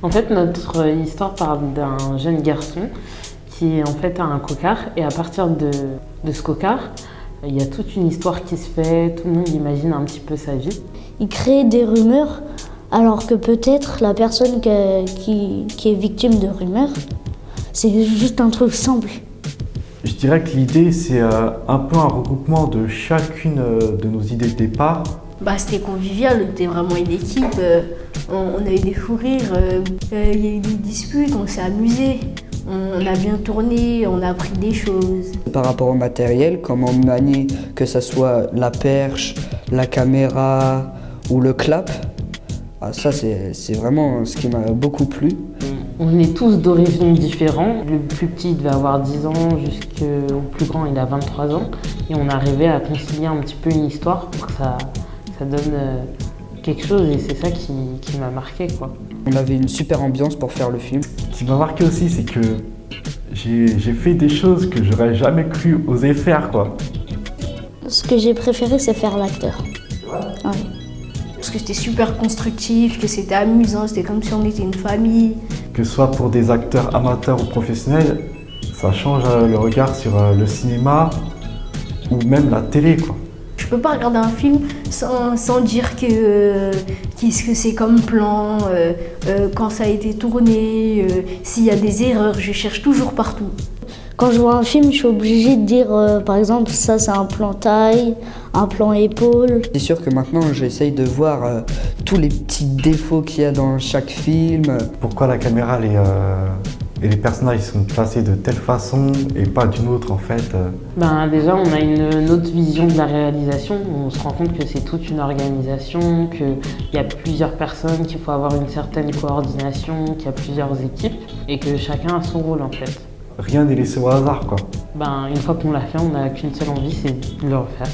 En fait, notre histoire parle d'un jeune garçon qui en fait a un cocard, et à partir de ce cocard, il y a toute une histoire qui se fait, tout le monde imagine un petit peu sa vie. Il crée des rumeurs alors que peut-être la personne qui est victime de rumeurs, c'est juste un truc simple. Je dirais que l'idée, c'est un peu un regroupement de chacune de nos idées de départ. C'était convivial, on était vraiment une équipe, on a eu des fous rires, il y a eu des disputes, on s'est amusé, on a bien tourné, on a appris des choses. Par rapport au matériel, comment manier, que ce soit la perche, la caméra ou le clap, ça c'est vraiment ce qui m'a beaucoup plu. On est tous d'horizons différents. Le plus petit devait avoir 10 ans, jusqu'au plus grand il a 23 ans. Et on arrivait à concilier un petit peu une histoire pour que ça donne quelque chose, et c'est ça qui m'a marqué, quoi. On avait une super ambiance pour faire le film. Ce qui m'a marqué aussi, c'est que j'ai fait des choses que j'aurais jamais cru oser faire, quoi. Ce que j'ai préféré, c'est faire l'acteur. Ouais. Parce que c'était super constructif, que c'était amusant, c'était comme si on était une famille. Que ce soit pour des acteurs amateurs ou professionnels, ça change le regard sur le cinéma ou même la télé, quoi. Je peux pas regarder un film sans dire qu'est-ce que c'est comme plan, quand ça a été tourné, s'il y a des erreurs, je cherche toujours partout. Quand je vois un film, je suis obligée de dire, par exemple, ça c'est un plan taille, un plan épaule. C'est sûr que maintenant j'essaye de voir tous les petits défauts qu'il y a dans chaque film. Pourquoi la caméra et les personnages sont placés de telle façon et pas d'une autre, en fait. Déjà, on a une autre vision de la réalisation. On se rend compte que c'est toute une organisation, qu'il y a plusieurs personnes, qu'il faut avoir une certaine coordination, qu'il y a plusieurs équipes et que chacun a son rôle, en fait. Rien n'est laissé au hasard, quoi. Une fois qu'on l'a fait, on n'a qu'une seule envie, c'est de le refaire.